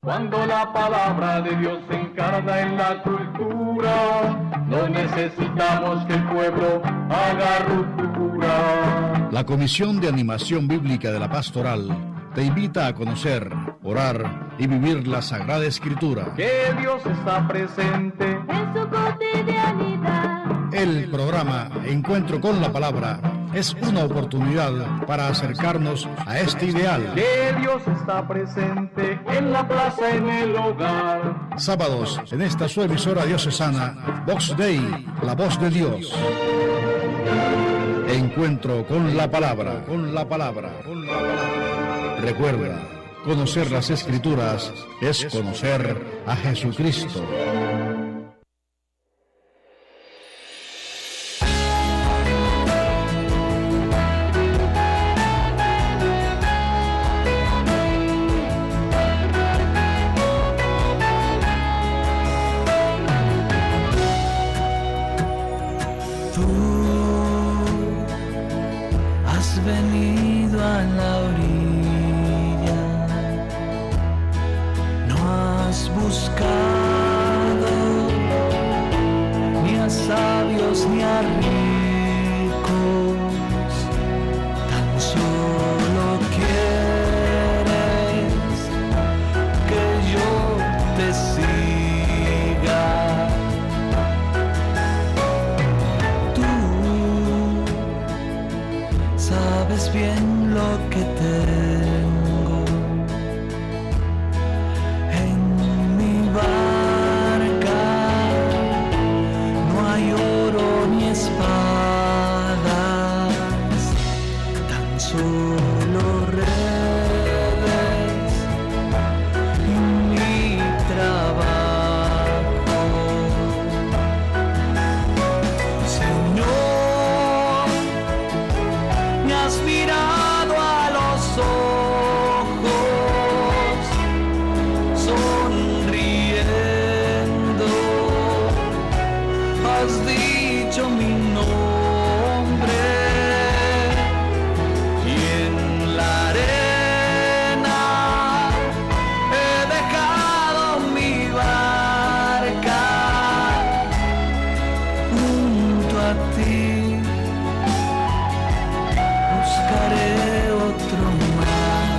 Cuando la palabra de Dios se encarna en la cultura, no necesitamos que el pueblo haga ruptura. La Comisión de Animación Bíblica de la Pastoral te invita a conocer, orar y vivir la Sagrada Escritura. Que Dios está presente en su cotidianidad. El programa Encuentro con la Palabra es una oportunidad para acercarnos a este ideal. Que Dios está presente en la plaza, en el hogar. Sábados en esta su emisora diocesana, Vox Dei, la voz de Dios. Encuentro con la Palabra, con la Palabra, con la Palabra. Recuerda, conocer las Escrituras es conocer a Jesucristo. Venido a la orilla, no has buscado ni a sabios ni a ricos, tan solo quieres que yo te siga. Sabes bien lo que tengo en mi barca, no hay oro ni espadas, tan solo redes y mi trabajo. Señor, me has mirado a los ojos, sonriendo, has dicho mi nombre y en la arena he dejado mi barca junto a ti. Buscaré otro mar.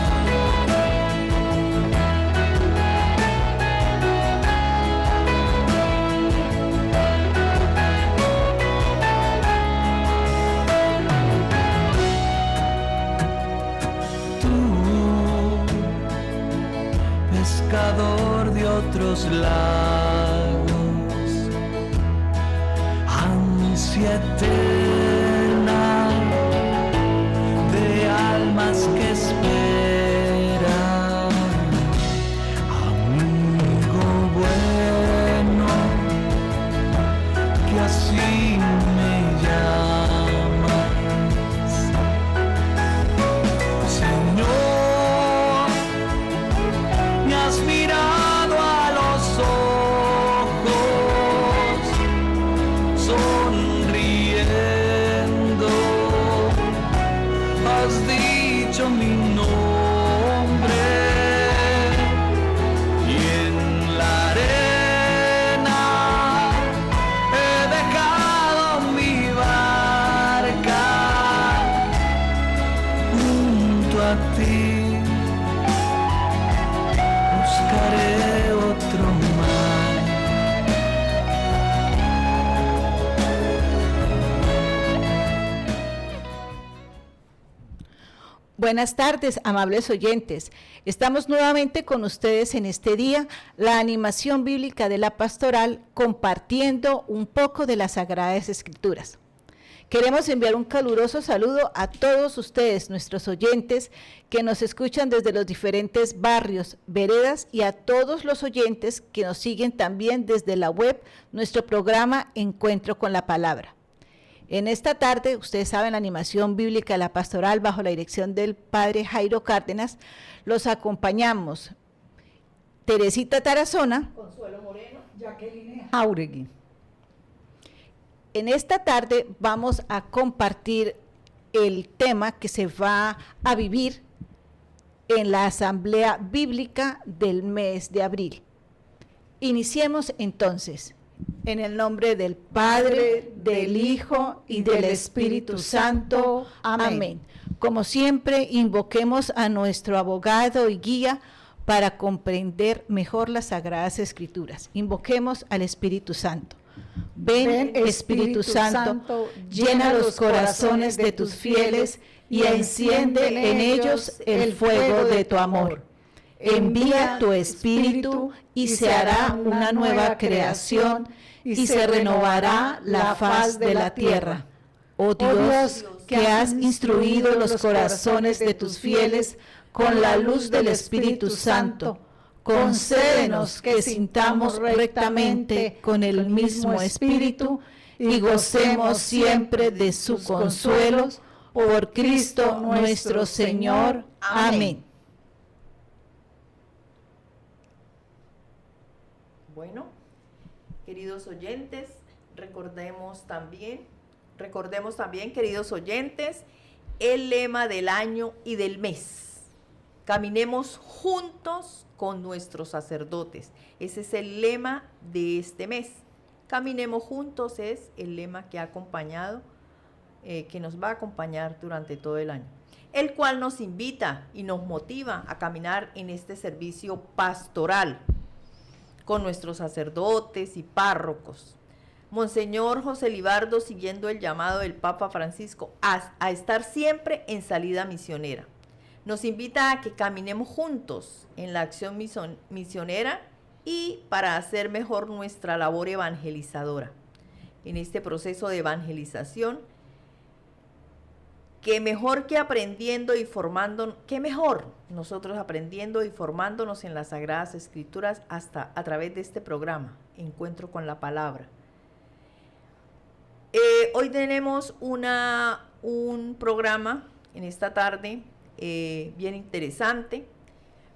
Tú, pescador de otros lagos, ansia eterna de almas que esperan, amigo bueno, que así me llamas. Señor, me has mirado a los ojos, sonriendo, has dicho mi nombre y en la arena he dejado mi barca junto a ti. Buscaré otro mar. Buenas tardes, amables oyentes. Estamos nuevamente con ustedes en este día, la animación bíblica de la pastoral, compartiendo un poco de las Sagradas Escrituras. Queremos enviar un caluroso saludo a todos ustedes, nuestros oyentes, que nos escuchan desde los diferentes barrios, veredas, y a todos los oyentes que nos siguen también desde la web, nuestro programa Encuentro con la Palabra. En esta tarde, ustedes saben, la animación bíblica de la pastoral bajo la dirección del padre Jairo Cárdenas, los acompañamos Teresita Tarazona, Consuelo Moreno, Jacqueline Jauregui. En esta tarde vamos a compartir el tema que se va a vivir en la Asamblea Bíblica del mes de abril. Iniciemos entonces, en el nombre del Padre, del Hijo y del Espíritu Santo. Amén. Como siempre, invoquemos a nuestro abogado y guía para comprender mejor las Sagradas Escrituras. Invoquemos al Espíritu Santo. Ven, Espíritu Santo, llena los corazones de tus fieles y enciende en ellos el fuego de tu amor. Envía tu Espíritu y se hará una nueva creación y se renovará la faz de la tierra. Oh Dios, que has instruido los corazones de tus fieles con la luz del Espíritu Santo, concédenos que sintamos rectamente con el mismo Espíritu y gocemos siempre de su consuelo, por Cristo nuestro Señor. Amén. Bueno, queridos oyentes, recordemos también, queridos oyentes, el lema del año y del mes. Caminemos juntos con nuestros sacerdotes. Ese es el lema de este mes. Caminemos juntos es el lema que ha acompañado, que nos va a acompañar durante todo el año, el cual nos invita y nos motiva a caminar en este servicio pastoral con nuestros sacerdotes y párrocos. Monseñor José Libardo, siguiendo el llamado del Papa Francisco a estar siempre en salida misionera, nos invita a que caminemos juntos en la acción misionera y para hacer mejor nuestra labor evangelizadora. En este proceso de evangelización, qué mejor que aprendiendo y formando, qué mejor nosotros aprendiendo y formándonos en las Sagradas Escrituras hasta a través de este programa, Encuentro con la Palabra. Hoy tenemos un programa en esta tarde bien interesante.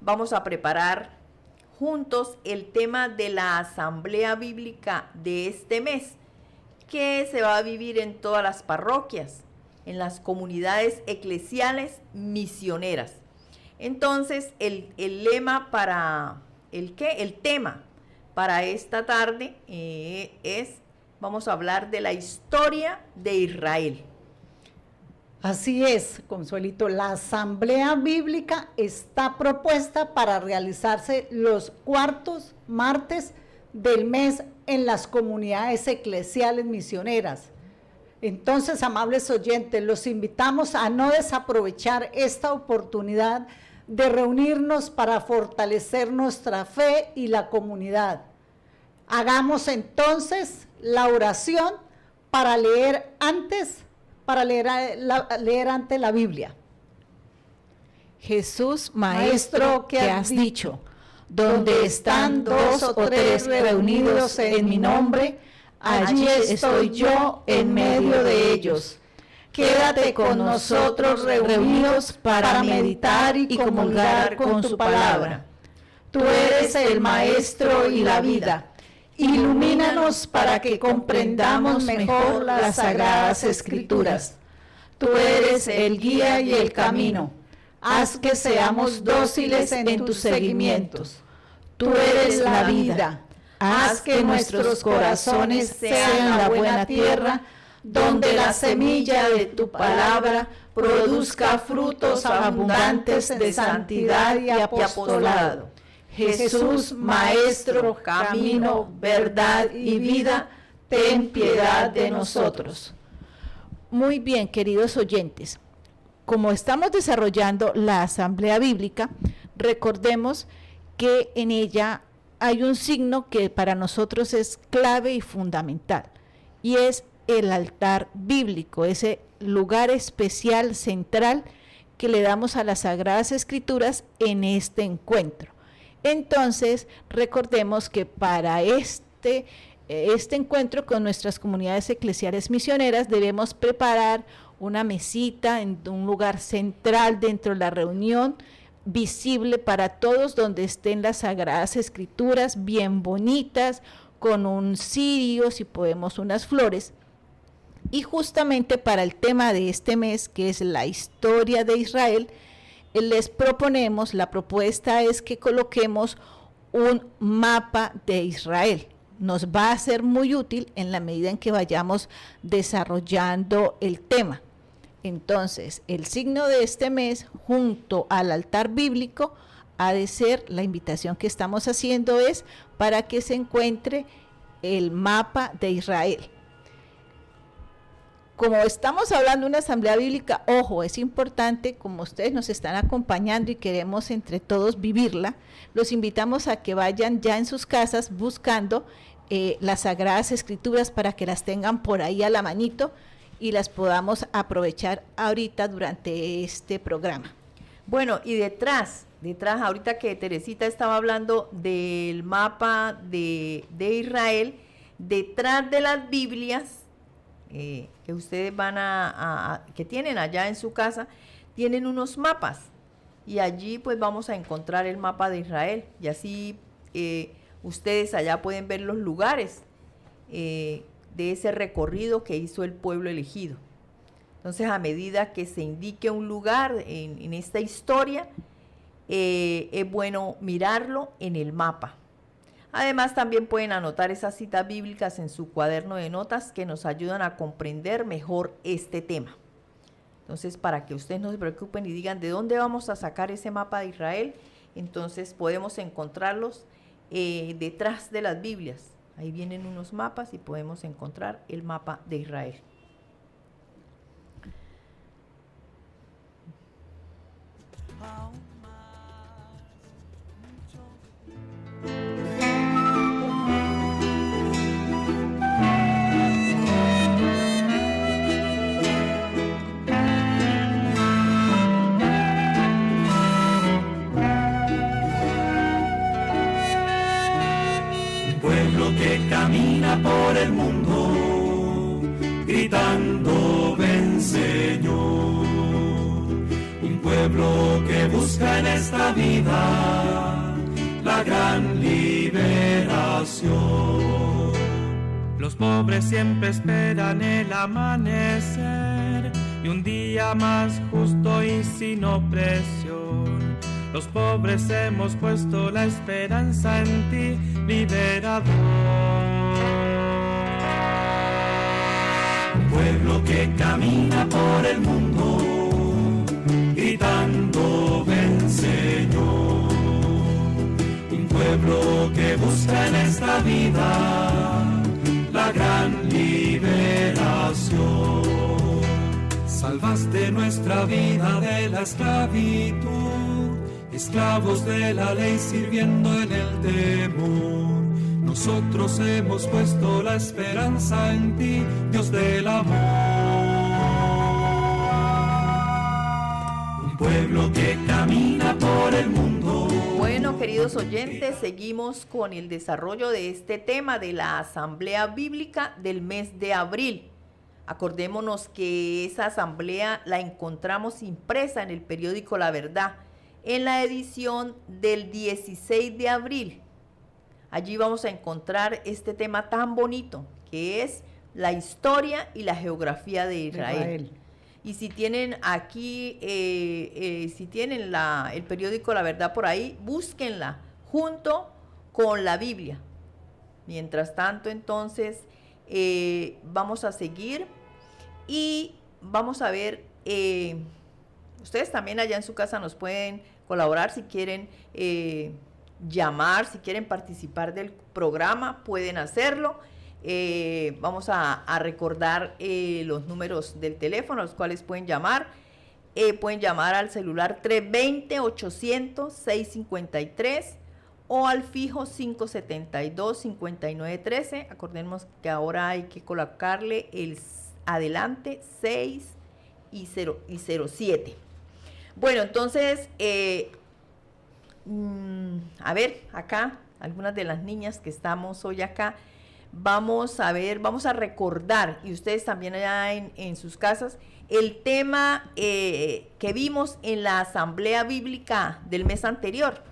Vamos a preparar juntos el tema de la Asamblea Bíblica de este mes, que se va a vivir en todas las parroquias, en las comunidades eclesiales misioneras. Entonces, el tema para esta tarde vamos a hablar de la historia de Israel. Así es, Consuelito, la Asamblea Bíblica está propuesta para realizarse los cuartos martes del mes en las comunidades eclesiales misioneras. Entonces, amables oyentes, los invitamos a no desaprovechar esta oportunidad de reunirnos para fortalecer nuestra fe y la comunidad. Hagamos entonces la oración para leer antes la Biblia. Jesús, Maestro, que has dicho, donde están dos o tres reunidos en mi nombre, allí estoy yo en medio de ellos. Quédate con nosotros reunidos para meditar y comulgar con tu palabra. Tú eres el Maestro y la vida. Ilumínanos para que comprendamos mejor las Sagradas Escrituras. Tú eres el guía y el camino. Haz que seamos dóciles en tus seguimientos. Tú eres la vida. Haz que nuestros corazones sean la buena tierra, donde la semilla de tu palabra produzca frutos abundantes de santidad y apostolado. Jesús, Maestro, camino, verdad y vida, ten piedad de nosotros. Muy bien, queridos oyentes, como estamos desarrollando la Asamblea Bíblica, recordemos que en ella hay un signo que para nosotros es clave y fundamental, y es el altar bíblico, ese lugar especial, central, que le damos a las Sagradas Escrituras en este encuentro. Entonces, recordemos que para este encuentro con nuestras comunidades eclesiales misioneras debemos preparar una mesita en un lugar central dentro de la reunión, visible para todos, donde estén las Sagradas Escrituras bien bonitas, con un cirio, si podemos unas flores. Y justamente para el tema de este mes, que es la historia de Israel, les proponemos, la propuesta es que coloquemos un mapa de Israel. Nos va a ser muy útil en la medida en que vayamos desarrollando el tema. Entonces, el signo de este mes, junto al altar bíblico, ha de ser, la invitación que estamos haciendo es para que se encuentre el mapa de Israel. Como estamos hablando de una asamblea bíblica, ojo, es importante, como ustedes nos están acompañando y queremos entre todos vivirla, los invitamos a que vayan ya en sus casas buscando las Sagradas Escrituras para que las tengan por ahí a la manito y las podamos aprovechar ahorita durante este programa. Bueno, y detrás, ahorita que Teresita estaba hablando del mapa de Israel, detrás de las Biblias, que ustedes van que tienen allá en su casa, tienen unos mapas y allí pues vamos a encontrar el mapa de Israel y así ustedes allá pueden ver los lugares de ese recorrido que hizo el pueblo elegido. Entonces, a medida que se indique un lugar en esta historia, es bueno mirarlo en el mapa. Además, también pueden anotar esas citas bíblicas en su cuaderno de notas que nos ayudan a comprender mejor este tema. Entonces, para que ustedes no se preocupen y digan de dónde vamos a sacar ese mapa de Israel, entonces podemos encontrarlos detrás de las Biblias. Ahí vienen unos mapas y podemos encontrar el mapa de Israel. Que camina por el mundo gritando ven Señor, un pueblo que busca en esta vida la gran liberación. Los pobres siempre esperan el amanecer y un día más justo y sin opresión. Los pobres hemos puesto la esperanza en ti, liberador. Un pueblo que camina por el mundo, gritando ven Señor. Un pueblo que busca en esta vida la gran liberación. Salvaste nuestra vida de la esclavitud, esclavos de la ley sirviendo en el temor. Nosotros hemos puesto la esperanza en ti, Dios del amor. Un pueblo que camina por el mundo. Bueno, queridos oyentes, seguimos con el desarrollo de este tema de la Asamblea Bíblica del mes de abril. Acordémonos que esa asamblea la encontramos impresa en el periódico La Verdad, en la edición del 16 de abril. Allí vamos a encontrar este tema tan bonito, que es la historia y la geografía de Israel. Y si tienen aquí, si tienen el periódico La Verdad por ahí, búsquenla junto con la Biblia. Mientras tanto, entonces, vamos a seguir y vamos a ver, ustedes también allá en su casa nos pueden colaborar si quieren llamar, si quieren participar del programa, pueden hacerlo. Vamos a recordar los números del teléfono a los cuales pueden llamar. Pueden llamar al celular 320-800-653 o al fijo 572-5913. Acordemos que ahora hay que colocarle el adelante 6 y 07. Bueno, entonces, a ver, acá, algunas de las niñas que estamos hoy acá, vamos a recordar, y ustedes también allá en sus casas, el tema que vimos en la Asamblea Bíblica del mes anterior.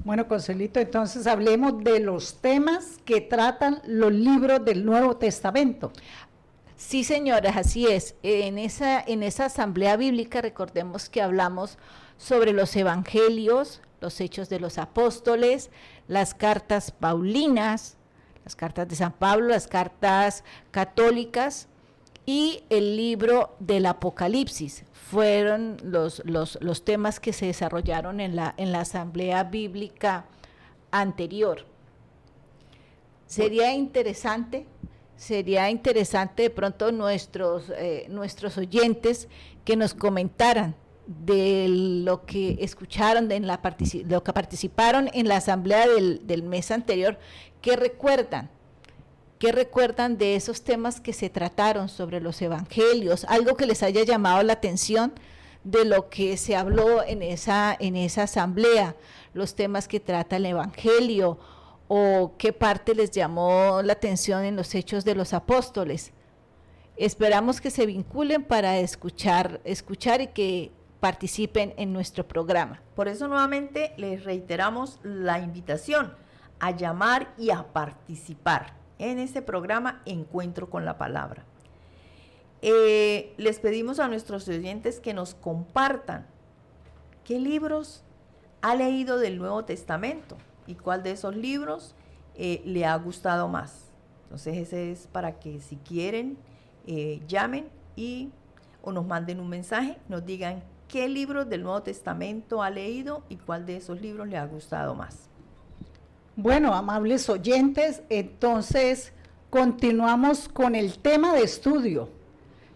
Bueno, Consuelito, entonces hablemos de los temas que tratan los libros del Nuevo Testamento. Sí, señoras, así es. En esa asamblea bíblica, recordemos que hablamos sobre los evangelios, los hechos de los apóstoles, las cartas paulinas, las cartas de San Pablo, las cartas católicas y el libro del Apocalipsis. Fueron los temas que se desarrollaron en la asamblea bíblica anterior. Sería interesante de pronto nuestros oyentes que nos comentaran de lo que escucharon, lo que participaron en la asamblea del mes anterior, ¿qué recuerdan de esos temas que se trataron sobre los evangelios? Algo que les haya llamado la atención de lo que se habló en esa asamblea, los temas que trata el evangelio, o qué parte les llamó la atención en los hechos de los apóstoles. Esperamos que se vinculen para escuchar y que participen en nuestro programa. Por eso nuevamente les reiteramos la invitación a llamar y a participar en este programa Encuentro con la Palabra. Les pedimos a nuestros oyentes que nos compartan qué libros ha leído del Nuevo Testamento y cuál de esos libros le ha gustado más. Entonces ese es para que si quieren llamen o nos manden un mensaje, nos digan qué libros del Nuevo Testamento ha leído y cuál de esos libros le ha gustado más. Bueno, amables oyentes, entonces continuamos con el tema de estudio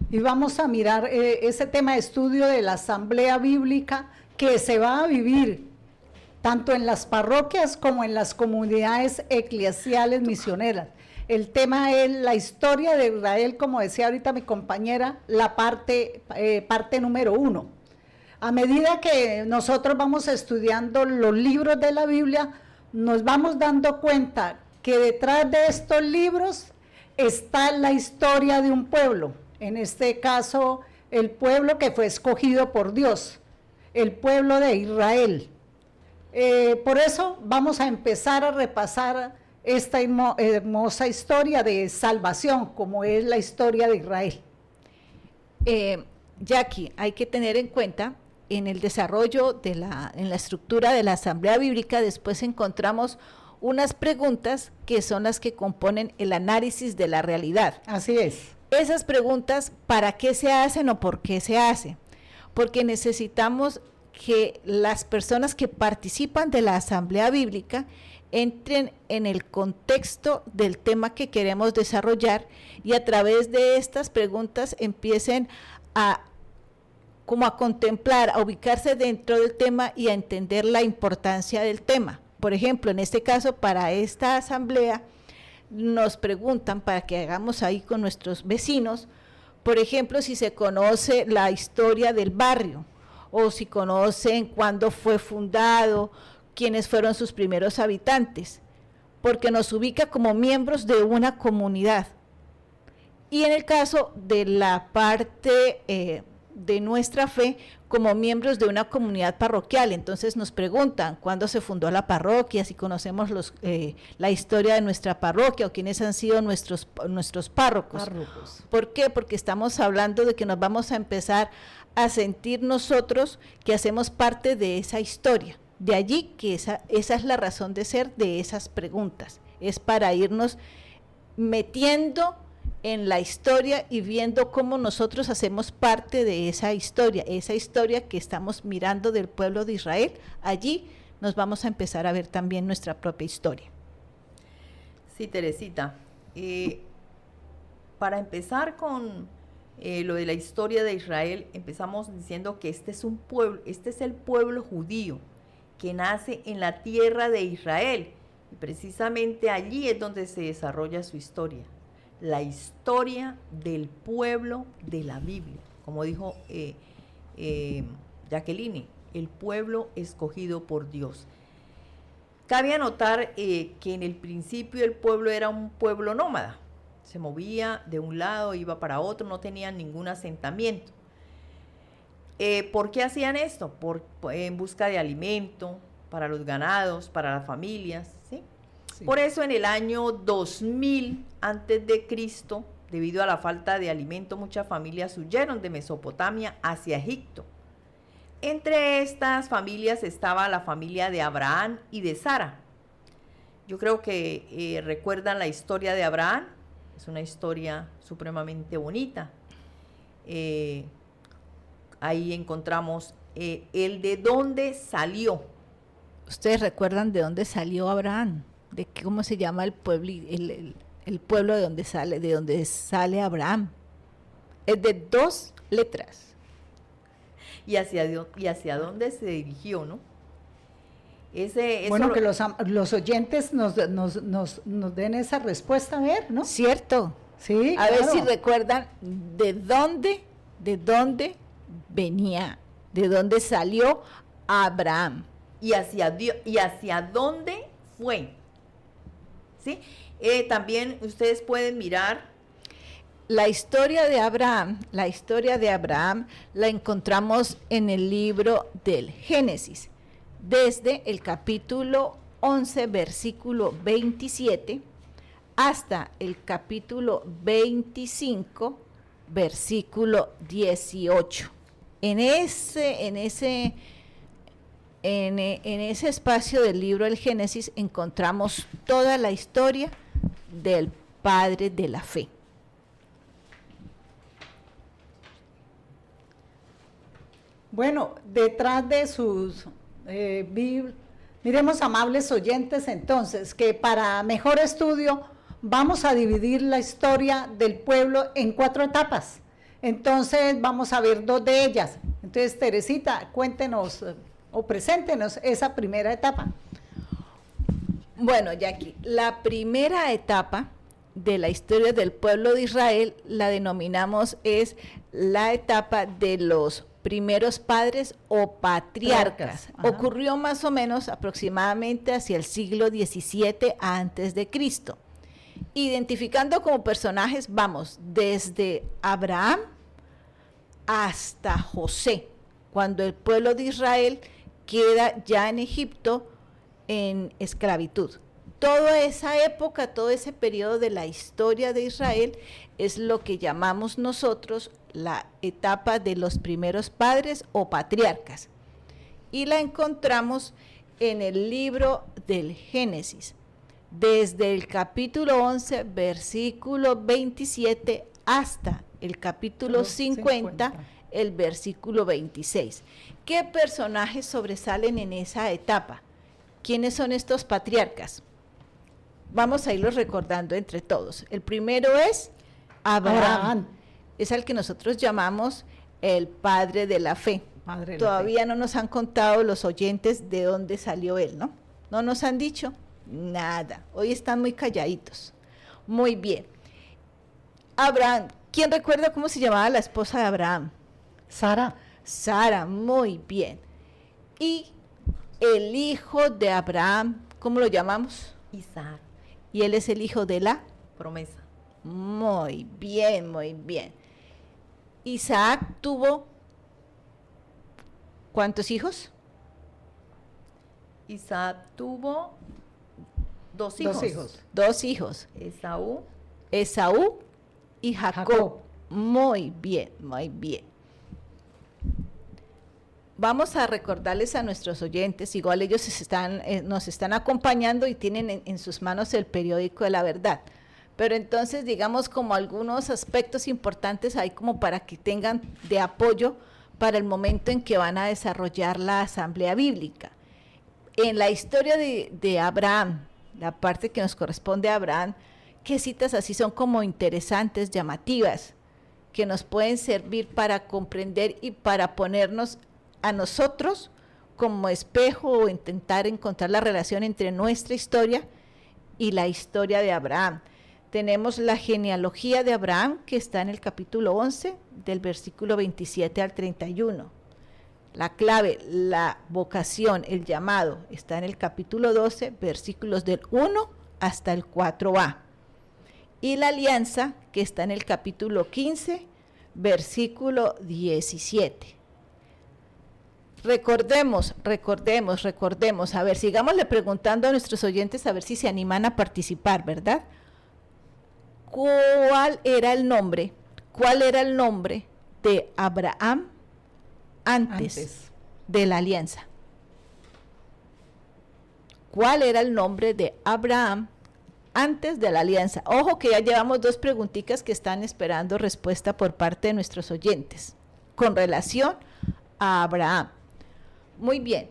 y vamos a mirar ese tema de estudio de la asamblea bíblica que se va a vivir tanto en las parroquias como en las comunidades eclesiales misioneras. El tema es la historia de Israel, como decía ahorita mi compañera, la parte número 1. A medida que nosotros vamos estudiando los libros de la Biblia, nos vamos dando cuenta que detrás de estos libros está la historia de un pueblo, en este caso el pueblo que fue escogido por Dios, el pueblo de Israel. Por eso vamos a empezar a repasar esta hermosa historia de salvación, como es la historia de Israel. Jackie, hay que tener en cuenta, en el desarrollo en la estructura de la asamblea bíblica, después encontramos unas preguntas que son las que componen el análisis de la realidad. Así es. Esas preguntas, ¿para qué se hacen o por qué se hacen? Porque necesitamos que las personas que participan de la asamblea bíblica entren en el contexto del tema que queremos desarrollar y a través de estas preguntas empiecen a contemplar, a ubicarse dentro del tema y a entender la importancia del tema. Por ejemplo, en este caso, para esta asamblea, nos preguntan, para que hagamos ahí con nuestros vecinos, por ejemplo, si se conoce la historia del barrio, o si conocen cuándo fue fundado, quiénes fueron sus primeros habitantes, porque nos ubica como miembros de una comunidad. Y en el caso de la parte de nuestra fe, como miembros de una comunidad parroquial, entonces nos preguntan cuándo se fundó la parroquia, si conocemos la historia de nuestra parroquia o quiénes han sido nuestros párrocos. ¿Por qué? Porque estamos hablando de que nos vamos a empezar a sentir nosotros que hacemos parte de esa historia. De allí que esa es la razón de ser de esas preguntas, es para irnos metiendo en la historia y viendo cómo nosotros hacemos parte de esa historia que estamos mirando del pueblo de Israel. Allí nos vamos a empezar a ver también nuestra propia historia. Sí, Teresita, para empezar con lo de la historia de Israel, empezamos diciendo que este es el pueblo judío que nace en la tierra de Israel y precisamente allí es donde se desarrolla su historia. La historia del pueblo de la Biblia, como dijo Jacqueline, el pueblo escogido por Dios. Cabe anotar que en el principio el pueblo era un pueblo nómada, se movía de un lado, iba para otro, no tenían ningún asentamiento. ¿Por qué hacían esto? En busca de alimento para los ganados, para las familias, ¿sí? Sí. Por eso en el año 2000 antes de Cristo, Debido a la falta de alimento, muchas familias huyeron de Mesopotamia hacia Egipto. Entre estas familias estaba la familia de Abraham y de Sara. Yo creo que recuerdan la historia de Abraham. Es una historia supremamente bonita. Ahí encontramos el de dónde salió. ¿Ustedes recuerdan de dónde salió Abraham? ¿De cómo se llama el pueblo, el pueblo de donde sale Abraham? Es de 2 letras. Y hacia dónde se dirigió, ¿no? Bueno, que los oyentes nos den esa respuesta, a ver, ¿no? Cierto. Sí, A ver claro. si recuerdan de dónde venía, de dónde salió Abraham. Y hacia dónde fue. ¿Sí? También ustedes pueden mirar La historia de Abraham la encontramos en el libro del Génesis, desde el capítulo 11, versículo 27, hasta el capítulo 25, versículo 18. En ese espacio del libro del Génesis encontramos toda la historia del padre de la fe. Bueno, detrás de sus miremos, amables oyentes, entonces, que para mejor estudio vamos a dividir la historia del pueblo en 4 etapas. Entonces, vamos a ver 2 de ellas. Entonces, Teresita, cuéntenos o preséntenos esa primera etapa. Bueno, Jackie, la primera etapa de la historia del pueblo de Israel la denominamos es la etapa de los primeros padres o patriarcas. Ajá. Ocurrió más o menos aproximadamente hacia el siglo XVII antes de Cristo. Identificando como personajes, vamos, desde Abraham hasta José, cuando el pueblo de Israel queda ya en Egipto en esclavitud. Toda esa época, todo ese periodo de la historia de Israel es lo que llamamos nosotros la etapa de los primeros padres o patriarcas. Y la encontramos en el libro del Génesis, desde el capítulo 11, versículo 27, hasta el capítulo 50, el versículo 26. ¿Qué personajes sobresalen en esa etapa? ¿Quiénes son estos patriarcas? Vamos a irlos recordando entre todos. El primero es Abraham. Es al que nosotros llamamos el padre de la fe. Todavía no nos han contado los oyentes de dónde salió él, ¿no? No nos han dicho nada. Hoy están muy calladitos. Muy bien. Abraham. ¿Quién recuerda cómo se llamaba la esposa de Abraham? Sara. Sara, muy bien. Y el hijo de Abraham, ¿cómo lo llamamos? Isaac. Y él es el hijo de la Promesa. Muy bien, muy bien. Isaac tuvo ¿cuántos hijos? Isaac tuvo 2 hijos. 2 hijos. Esaú y Jacob. Muy bien, muy bien. Vamos a recordarles a nuestros oyentes, igual ellos nos están acompañando y tienen en sus manos el periódico de la verdad. Pero entonces, digamos, como algunos aspectos importantes ahí como para que tengan de apoyo para el momento en que van a desarrollar la asamblea bíblica. En la historia de Abraham, la parte que nos corresponde a Abraham, ¿qué citas así son como interesantes, llamativas, que nos pueden servir para comprender y para ponernos a nosotros como espejo o intentar encontrar la relación entre nuestra historia y la historia de Abraham? Tenemos la genealogía de Abraham, que está en el capítulo 11, del versículo 27 al 31. La clave, la vocación, el llamado, está en el capítulo 12, versículos del 1 hasta el 4a. Y la alianza, que está en el capítulo 15, versículo 17. Recordemos. A ver, sigámosle preguntando a nuestros oyentes a ver si se animan a participar, ¿verdad? ¿cuál era el nombre? ¿Cuál era el nombre de Abraham antes de la alianza? ¿Cuál era el nombre de Abraham antes de la alianza? Ojo que ya llevamos 2 preguntitas que están esperando respuesta por parte de nuestros oyentes con relación a Abraham. Muy bien,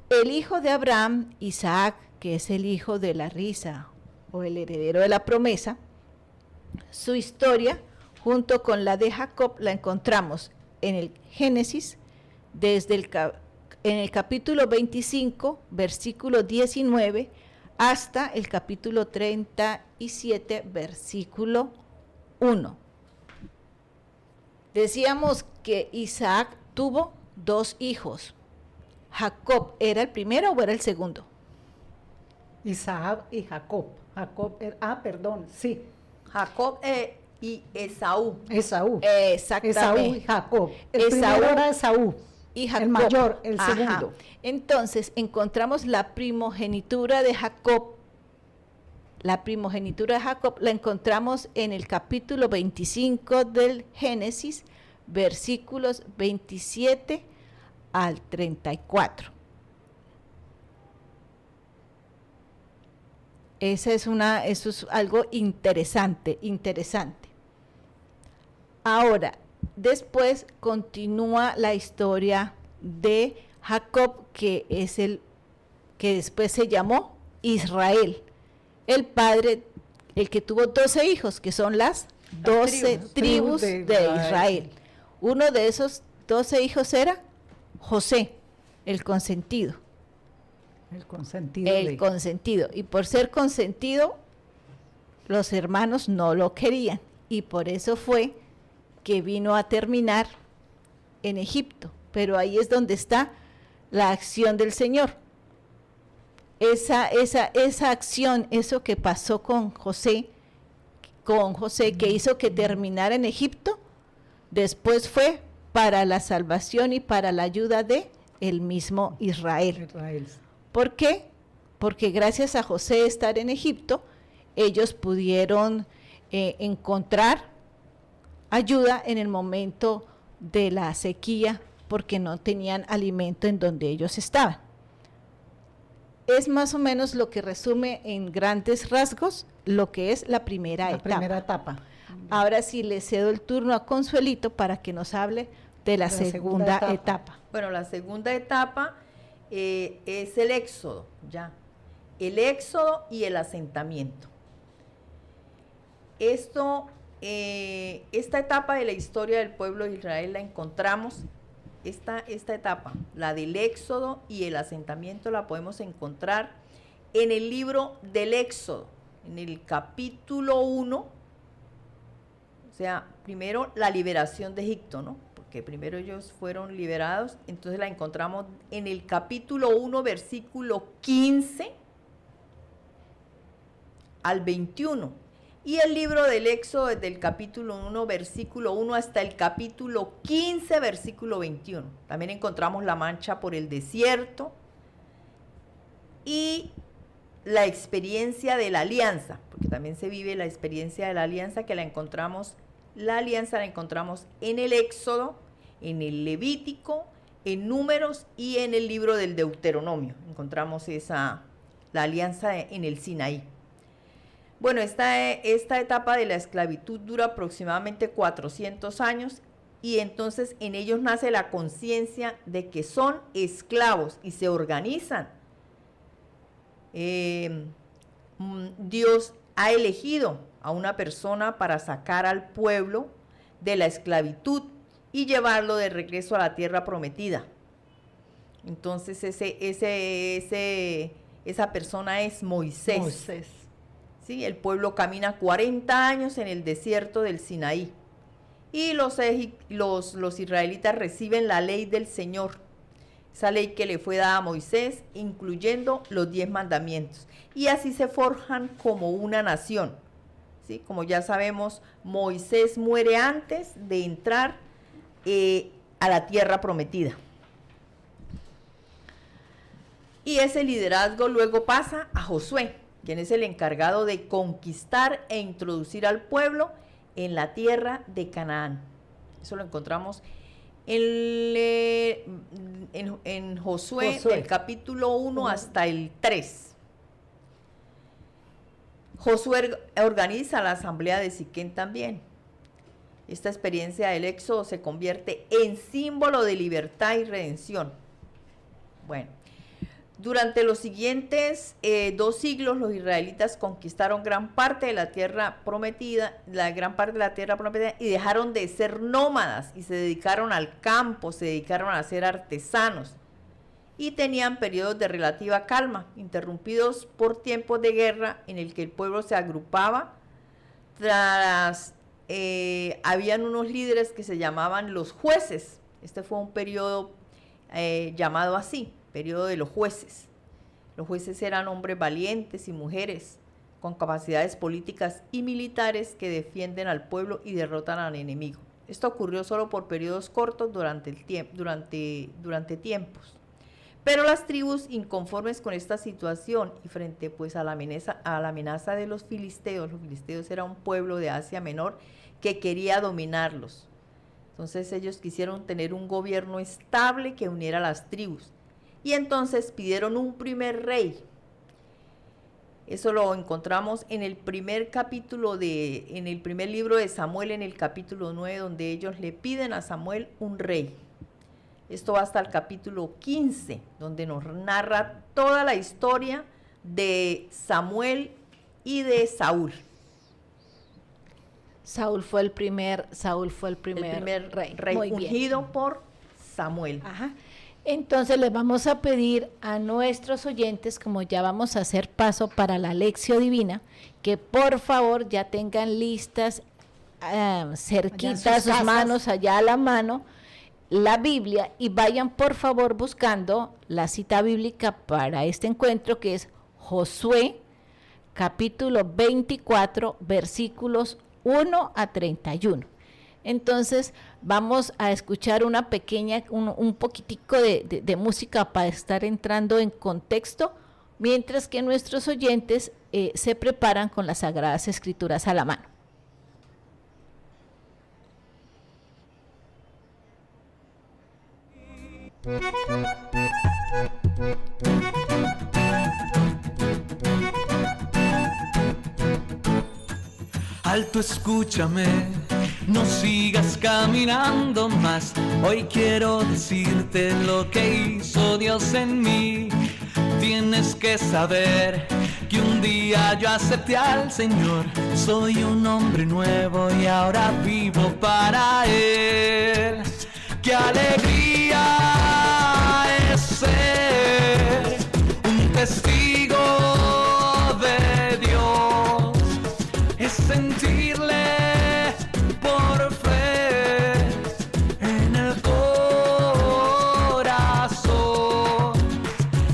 el hijo de Abraham, Isaac, que es el hijo de la risa o el heredero de la promesa, su historia junto con la de Jacob la encontramos en el Génesis desde en el capítulo 25, versículo 19, hasta el capítulo 37, versículo 1. Decíamos que Isaac tuvo 2 hijos. ¿Jacob era el primero o era el segundo? Isaac y Jacob. Sí. Jacob y Esaú. Esaú. Exactamente. Esaú y Jacob. El Esaú primero era Esaú. Y Jacob. El mayor, el Ajá. segundo. Entonces encontramos la primogenitura de Jacob. La primogenitura de Jacob la encontramos en el capítulo 25 del Génesis, versículos 27 al 34. Eso es algo interesante. Ahora, después continúa la historia de Jacob, que es el que después se llamó Israel. El padre, el que tuvo 12 hijos, que son las 12 tribus de Israel. Uno de esos 12 hijos era José, el consentido. El consentido. El consentido. Y por ser consentido, los hermanos no lo querían. Y por eso fue que vino a terminar en Egipto. Pero ahí es donde está la acción del Señor. Esa acción, eso que pasó con José, que hizo que terminara en Egipto, después fue para la salvación y para la ayuda de el mismo Israel. ¿Por qué? Porque gracias a José estar en Egipto, ellos pudieron encontrar ayuda en el momento de la sequía, porque no tenían alimento en donde ellos estaban. Es más o menos lo que resume en grandes rasgos lo que es la primera etapa. Ahora sí le cedo el turno a Consuelito para que nos hable de la segunda etapa. Bueno, la segunda etapa es el éxodo, ya. El éxodo y el asentamiento. Esta etapa de la historia del pueblo de Israel la encontramos, esta etapa, la del éxodo y el asentamiento, la podemos encontrar en el libro del Éxodo, en el capítulo 1, o sea, primero la liberación de Egipto, ¿no? Porque primero ellos fueron liberados, entonces la encontramos en el capítulo 1, versículo 15 al 21. Y el libro del Éxodo desde el capítulo 1, versículo 1 hasta el capítulo 15, versículo 21. También encontramos la marcha por el desierto y la experiencia de la alianza, porque también se vive la experiencia de la alianza, que la encontramos en el Éxodo, en el Levítico, en Números y en el libro del Deuteronomio. Encontramos la alianza en el Sinaí. Bueno, esta etapa de la esclavitud dura aproximadamente 400 años y entonces en ellos nace la conciencia de que son esclavos y se organizan. Dios ha elegido a una persona para sacar al pueblo de la esclavitud y llevarlo de regreso a la tierra prometida. Entonces esa persona es Moisés. ¿Sí? El pueblo camina 40 años en el desierto del Sinaí y los israelitas reciben la ley del Señor, esa ley que le fue dada a Moisés, incluyendo los 10 mandamientos, y así se forjan como una nación. ¿Sí? Como ya sabemos, Moisés muere antes de entrar a la tierra prometida. Y ese liderazgo luego pasa a Josué. quien es el encargado de conquistar e introducir al pueblo en la tierra de Canaán. Eso lo encontramos en Josué, del capítulo 1 hasta el 3. Josué organiza la asamblea de Siquén también. Esta experiencia del éxodo se convierte en símbolo de libertad y redención. Bueno, durante los siguientes 2 siglos los israelitas conquistaron gran parte de la tierra prometida, y dejaron de ser nómadas y se dedicaron al campo, se dedicaron a ser artesanos y tenían periodos de relativa calma, interrumpidos por tiempos de guerra en el que el pueblo se agrupaba habían unos líderes que se llamaban los jueces. Este fue un periodo llamado así, periodo de los jueces. Los jueces eran hombres valientes y mujeres con capacidades políticas y militares que defienden al pueblo y derrotan al enemigo. Esto ocurrió solo por periodos cortos durante tiempos. Pero las tribus inconformes con esta situación y frente pues a la amenaza de los filisteos era un pueblo de Asia Menor que quería dominarlos. Entonces ellos quisieron tener un gobierno estable que uniera a las tribus. Y entonces pidieron un primer rey. Eso lo encontramos en el primer libro de Samuel, en el capítulo 9, donde ellos le piden a Samuel un rey. Esto va hasta el capítulo 15, donde nos narra toda la historia de Samuel y de Saúl. Saúl fue el primer rey Muy ungido bien. por Samuel. Ajá. Entonces les vamos a pedir a nuestros oyentes, como ya vamos a hacer paso para la lección divina, que por favor ya tengan listas cerquita sus manos, allá a la mano, la Biblia, y vayan por favor buscando la cita bíblica para este encuentro, que es Josué capítulo 24 versículos 1 a 31. Entonces vamos a escuchar una pequeña, un poquitico de música para estar entrando en contexto, mientras que nuestros oyentes se preparan con las Sagradas Escrituras a la mano. Alto, escúchame, no sigas caminando más. Hoy quiero decirte lo que hizo Dios en mí. Tienes que saber que un día yo acepté al Señor. Soy un hombre nuevo y ahora vivo para Él. ¡Qué alegría es ser un testigo de Dios! Es sentirle por fe en el corazón.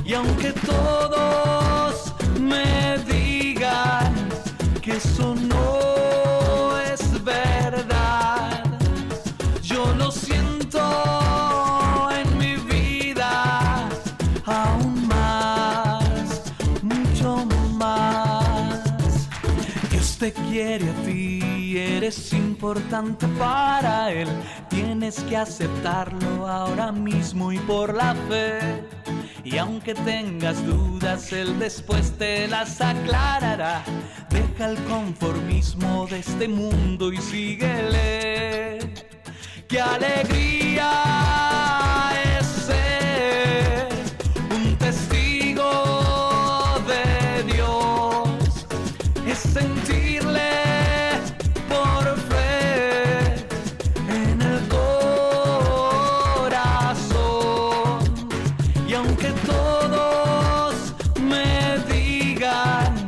Y aunque todos me digan que eso no es verdad, yo lo siento en mi vida aún más, mucho más. Dios te quiere a ti, eres importante para Él. Tienes que aceptarlo ahora mismo y por la fe. Y aunque tengas dudas, Él después te las aclarará. Deja el conformismo de este mundo y síguele. ¡Qué alegría es ser un testigo de Dios! Es sentirle por fe en el corazón. Y aunque todos me digan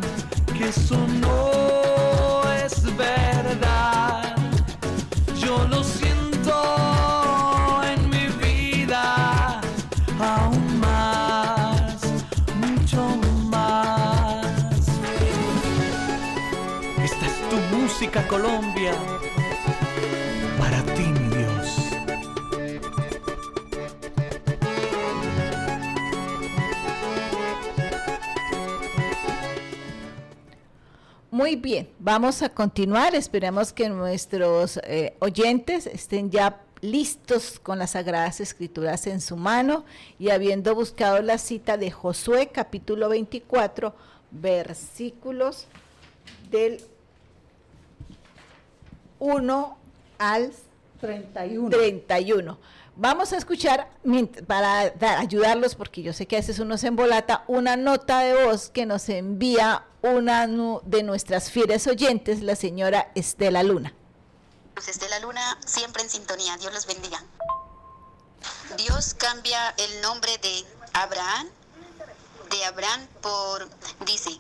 que eso no es verdad, yo lo siento en mi vida aún más, mucho más. Esta es tu música, Colombia, para ti, mi Dios. Muy bien, vamos a continuar. Esperemos que nuestros oyentes estén ya listos con las Sagradas Escrituras en su mano y habiendo buscado la cita de Josué, capítulo 24, versículos del 1 al 31. Vamos a escuchar, para ayudarlos, porque yo sé que a veces uno se embolata, una nota de voz que nos envía una de nuestras fieles oyentes, la señora Estela Luna. Pues Estela Luna, siempre en sintonía, Dios los bendiga. Dios cambia el nombre de Abraham dice,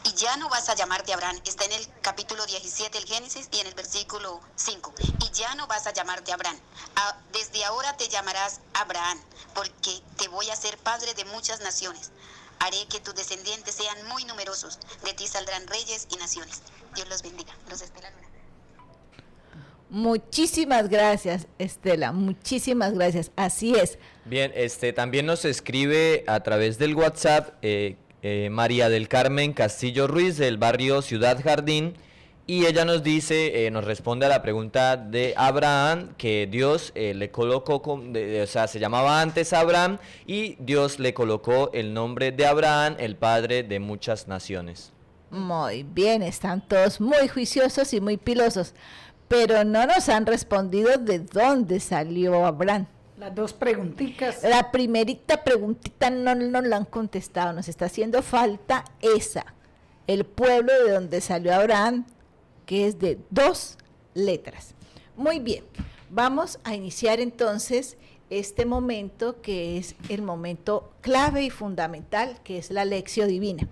y ya no vas a llamarte Abraham, está en el capítulo 17 del Génesis y en el versículo 5, y ya no vas a llamarte Abraham, desde ahora te llamarás Abraham, porque te voy a hacer padre de muchas naciones, haré que tus descendientes sean muy numerosos, de ti saldrán reyes y naciones. Dios los bendiga, los Estela Luna. Muchísimas gracias, Estela, muchísimas gracias, así es. Bien, también nos escribe a través del WhatsApp María del Carmen Castillo Ruiz del barrio Ciudad Jardín, y ella nos dice, nos responde a la pregunta de Abraham, que Dios le colocó, o sea, se llamaba antes Abraham, y Dios le colocó el nombre de Abraham, el padre de muchas naciones. Muy bien, están todos muy juiciosos y muy pilosos, pero no nos han respondido de dónde salió Abraham. Las dos preguntitas. La primerita preguntita no la han contestado, nos está haciendo falta esa, el pueblo de donde salió Abraham, que es de 2 letras. Muy bien, vamos a iniciar entonces este momento que es el momento clave y fundamental, que es la lección divina.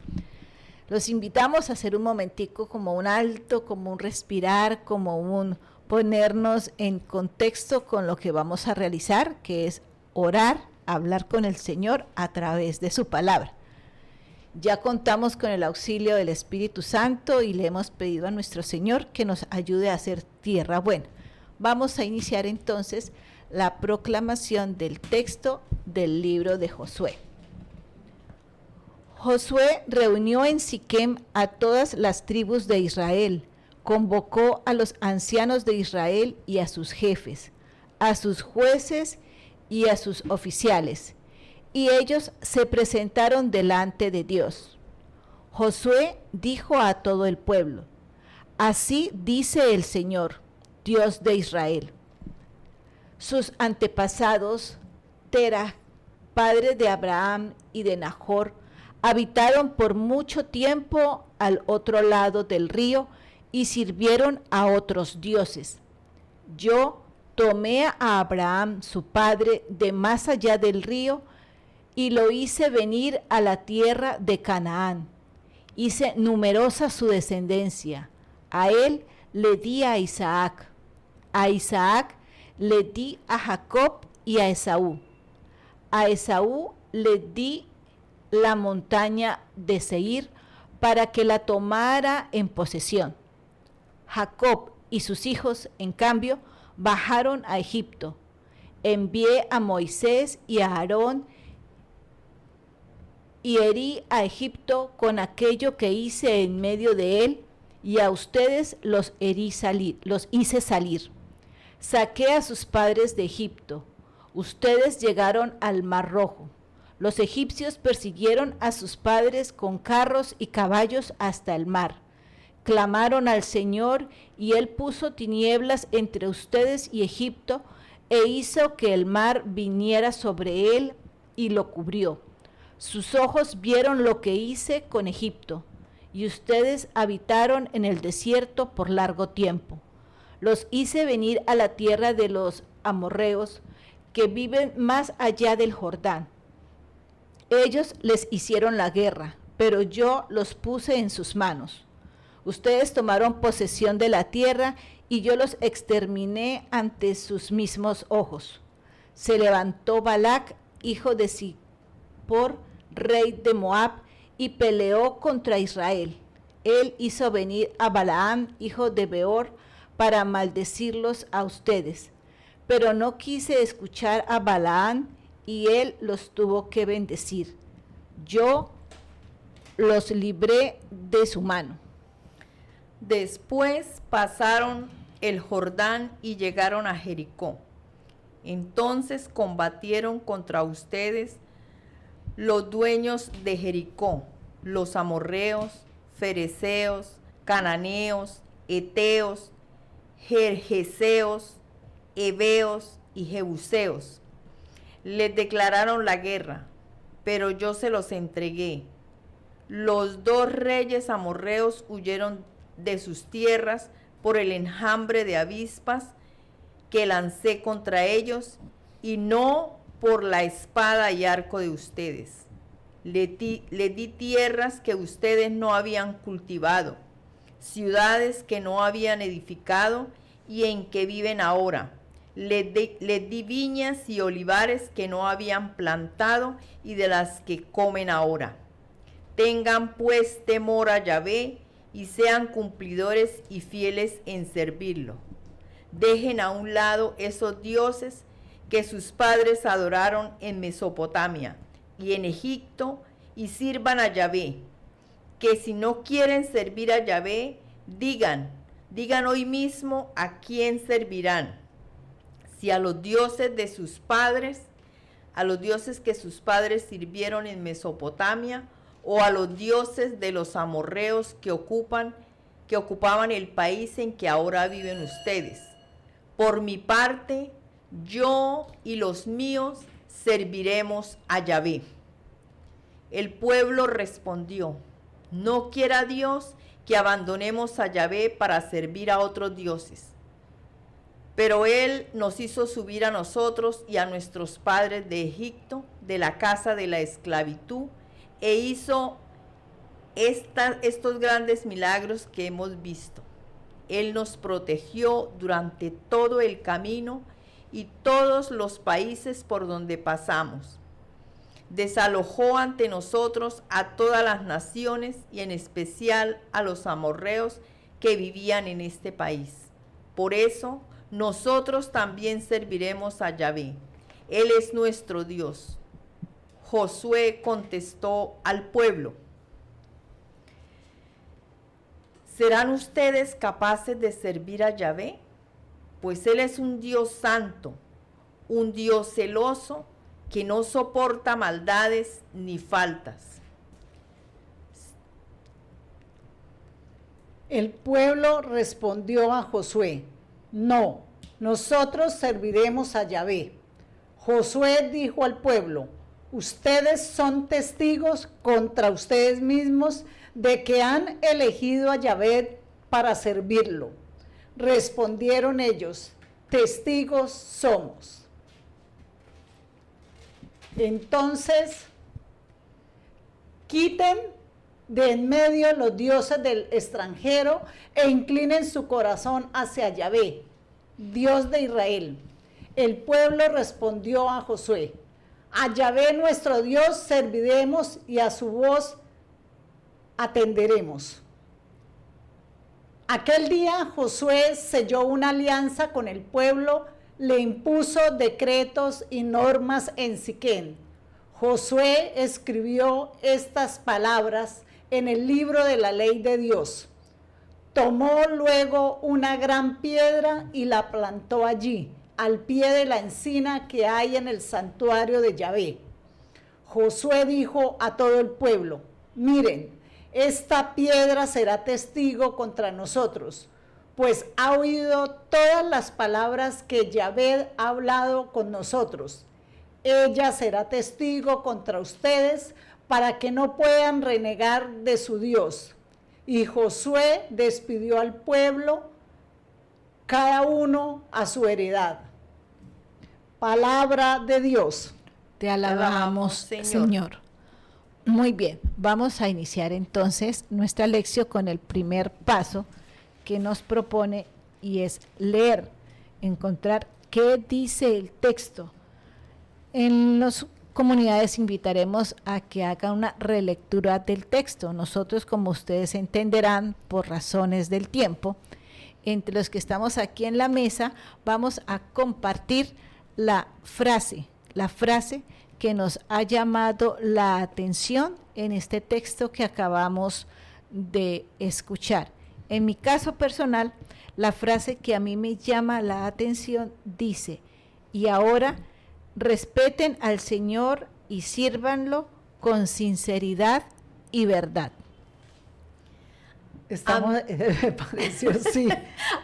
Los invitamos a hacer un momentico como un alto, como un respirar, como un ponernos en contexto con lo que vamos a realizar, que es orar, hablar con el Señor a través de su palabra. Ya contamos con el auxilio del Espíritu Santo y le hemos pedido a nuestro Señor que nos ayude a hacer tierra buena. Vamos a iniciar entonces la proclamación del texto del libro de Josué. Josué reunió en Siquem a todas las tribus de Israel, convocó a los ancianos de Israel y a sus jefes, a sus jueces y a sus oficiales, y ellos se presentaron delante de Dios. Josué dijo a todo el pueblo: así dice el Señor, Dios de Israel. Sus antepasados, Terah, padre de Abraham y de Nahor, habitaron por mucho tiempo al otro lado del río y sirvieron a otros dioses. Yo tomé a Abraham, su padre, de más allá del río, y lo hice venir a la tierra de Canaán. Hice numerosa su descendencia. A él le di a Isaac le di a Jacob y a Esaú. A Esaú le di la montaña de Seir para que la tomara en posesión. Jacob y sus hijos, en cambio, bajaron a Egipto. Envié a Moisés y a Aarón y herí a Egipto con aquello que hice en medio de él, y a ustedes los hice salir. Saqué a sus padres de Egipto. Ustedes llegaron al Mar Rojo. Los egipcios persiguieron a sus padres con carros y caballos hasta el mar. Clamaron al Señor, y él puso tinieblas entre ustedes y Egipto, e hizo que el mar viniera sobre él y lo cubrió. Sus ojos vieron lo que hice con Egipto, y ustedes habitaron en el desierto por largo tiempo. Los hice venir a la tierra de los amorreos, que viven más allá del Jordán. Ellos les hicieron la guerra, pero yo los puse en sus manos. Ustedes tomaron posesión de la tierra, y yo los exterminé ante sus mismos ojos. Se levantó Balac, hijo de Zippor, rey de Moab, y peleó contra Israel. Él hizo venir a Balaam, hijo de Beor, para maldecirlos a ustedes. Pero no quise escuchar a Balaam, y él los tuvo que bendecir. Yo los libré de su mano. Después pasaron el Jordán y llegaron a Jericó. Entonces combatieron contra ustedes los dueños de Jericó, los amorreos, fereceos, cananeos, eteos, gergeseos, heveos y jebuseos. Les declararon la guerra, pero yo se los entregué. Los 2 reyes amorreos huyeron de sus tierras por el enjambre de avispas que lancé contra ellos, y no por la espada y arco de ustedes. Le di tierras que ustedes no habían cultivado, ciudades que no habían edificado y en que viven ahora. Les di viñas y olivares que no habían plantado y de las que comen ahora. Tengan pues temor a Yahvé y sean cumplidores y fieles en servirlo. Dejen a un lado esos dioses que sus padres adoraron en Mesopotamia y en Egipto, y sirvan a Yahvé. Que si no quieren servir a Yahvé, digan hoy mismo a quién servirán. Si a los dioses de sus padres, a los dioses que sus padres sirvieron en Mesopotamia, o a los dioses de los amorreos que ocupaban el país en que ahora viven ustedes. Por mi parte, yo y los míos serviremos a Yahvé. El pueblo respondió: no quiera Dios que abandonemos a Yahvé para servir a otros dioses. Pero Él nos hizo subir a nosotros y a nuestros padres de Egipto, de la casa de la esclavitud, e hizo estos grandes milagros que hemos visto. Él nos protegió durante todo el camino y todos los países por donde pasamos. Desalojó ante nosotros a todas las naciones y en especial a los amorreos que vivían en este país. Por eso nosotros también serviremos a Yahvé. Él es nuestro Dios. Josué contestó al pueblo: ¿serán ustedes capaces de servir a Yahvé? Pues Él es un Dios santo, un Dios celoso que no soporta maldades ni faltas. El pueblo respondió a Josué: no, nosotros serviremos a Yahvé. Josué dijo al pueblo: ustedes son testigos contra ustedes mismos de que han elegido a Yahvé para servirlo. Respondieron ellos: testigos somos. Entonces, quiten de en medio los dioses del extranjero e inclinen su corazón hacia Yahvé, Dios de Israel. El pueblo respondió a Josué: a Yahvé nuestro Dios serviremos y a su voz atenderemos. Aquel día Josué selló una alianza con el pueblo, le impuso decretos y normas en Siquén. Josué escribió estas palabras en el libro de la ley de Dios. Tomó luego una gran piedra y la plantó allí, al pie de la encina que hay en el santuario de Yahvé. Josué dijo a todo el pueblo: miren, esta piedra será testigo contra nosotros, pues ha oído todas las palabras que Yahvé ha hablado con nosotros. Ella será testigo contra ustedes para que no puedan renegar de su Dios. Y Josué despidió al pueblo, cada uno a su heredad. Palabra de Dios. Te alabamos, Señor. Muy bien, vamos a iniciar entonces nuestra lección con el primer paso que nos propone, y es leer, encontrar qué dice el texto. En las comunidades invitaremos a que hagan una relectura del texto. Nosotros, como ustedes entenderán, por razones del tiempo, entre los que estamos aquí en la mesa, vamos a compartir la frase que nos ha llamado la atención en este texto que acabamos de escuchar. En mi caso personal, la frase que a mí me llama la atención dice, y ahora respeten al Señor y sírvanlo con sinceridad y verdad. Estamos, me pareció, sí.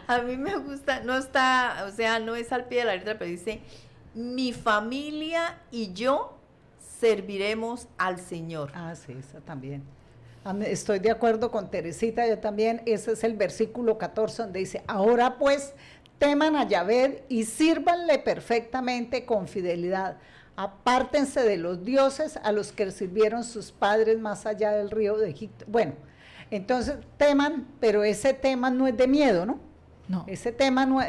A mí me gusta, no está, o sea, no es al pie de la letra, pero dice, mi familia y yo serviremos al Señor. Ah, sí, esa también. Estoy de acuerdo con Teresita, yo también, ese es el versículo 14 donde dice, ahora pues teman a Yahvé y sírvanle perfectamente con fidelidad. Apártense de los dioses a los que sirvieron sus padres más allá del río de Egipto. Bueno, entonces teman, pero ese tema no es de miedo, ¿no? No. Ese tema no,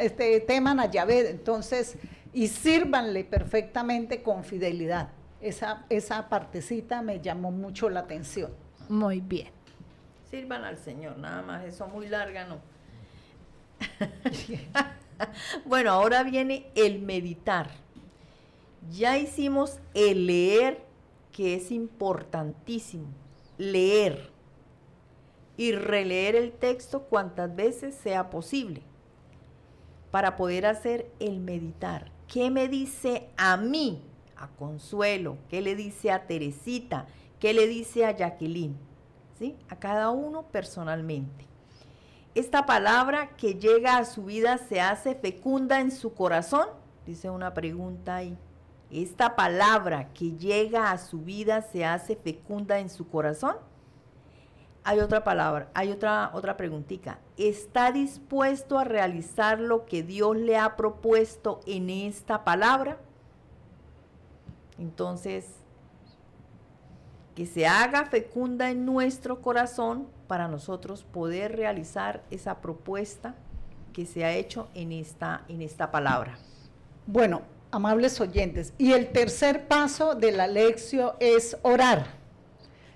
teman a Yahvé, entonces, y sírvanle perfectamente con fidelidad. Esa partecita me llamó mucho la atención. Muy bien. Sirvan al Señor, nada más, eso muy larga, no. Bueno, ahora viene el meditar. Ya hicimos el leer, que es importantísimo, leer y releer el texto cuantas veces sea posible para poder hacer el meditar. ¿Qué me dice a mí, a Consuelo? ¿Qué le dice a Teresita? ¿Qué le dice a Jacqueline? ¿Sí? A cada uno personalmente. Esta palabra que llega a su vida se hace fecunda en su corazón, dice una pregunta ahí. Esta palabra que llega a su vida se hace fecunda en su corazón. Hay otra palabra, hay otra preguntita. ¿Está dispuesto a realizar lo que Dios le ha propuesto en esta palabra? Entonces, que se haga fecunda en nuestro corazón para nosotros poder realizar esa propuesta que se ha hecho en esta palabra. Bueno, amables oyentes, y el tercer paso de la lección es orar.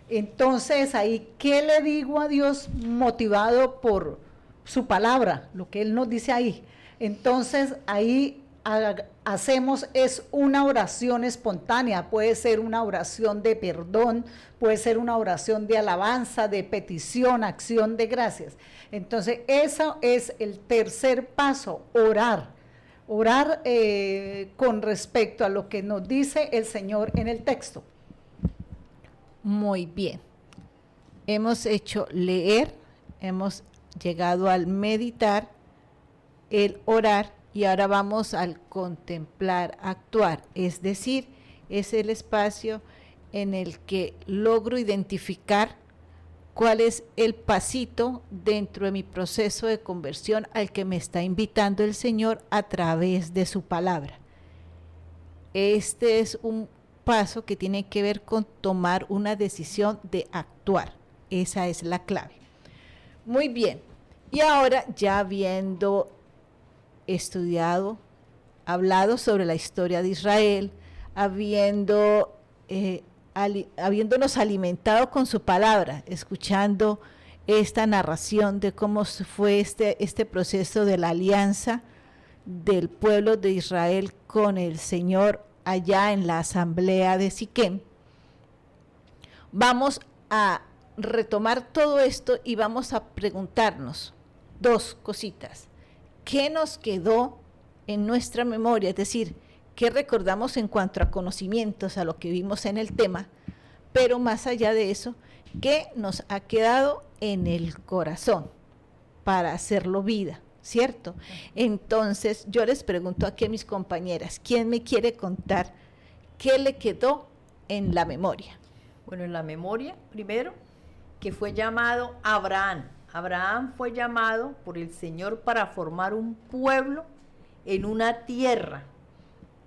Entonces, ahí, ¿qué le digo a Dios motivado por su palabra? Lo que Él nos dice ahí. Entonces, ahí hacemos es una oración espontánea, puede ser una oración de perdón, puede ser una oración de alabanza, de petición, acción de gracias. Entonces, eso es el tercer paso, orar. Orar con respecto a lo que nos dice el Señor en el texto. Muy bien. Hemos hecho leer, hemos llegado al meditar, el orar, y ahora vamos al contemplar, actuar, es decir, es el espacio en el que logro identificar cuál es el pasito dentro de mi proceso de conversión al que me está invitando el Señor a través de su palabra. Este es un paso que tiene que ver con tomar una decisión de actuar. Esa es la clave. Muy bien. Y ahora, ya habiendo estudiado, hablado sobre la historia de Israel, habiéndonos alimentado con su palabra, escuchando esta narración de cómo fue este proceso de la alianza del pueblo de Israel con el Señor allá en la asamblea de Siquem, vamos a retomar todo esto y vamos a preguntarnos dos cositas. ¿Qué nos quedó en nuestra memoria? Es decir, ¿qué recordamos en cuanto a conocimientos, a lo que vimos en el tema? Pero más allá de eso, ¿qué nos ha quedado en el corazón para hacerlo vida? ¿Cierto? Entonces, yo les pregunto aquí a mis compañeras, ¿quién me quiere contar qué le quedó en la memoria? Bueno, en la memoria, primero, que fue llamado Abraham. Abraham fue llamado por el Señor para formar un pueblo en una tierra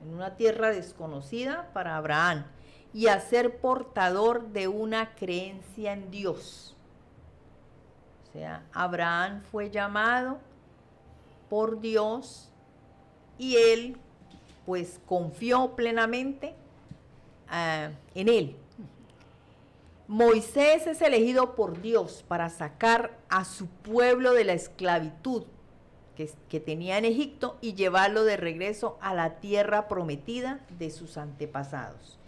desconocida para Abraham, y a ser portador de una creencia en Dios. O sea, Abraham fue llamado por Dios y él pues confió plenamente en él. Moisés es elegido por Dios para sacar a su pueblo de la esclavitud que tenía en Egipto y llevarlo de regreso a la tierra prometida de sus antepasados.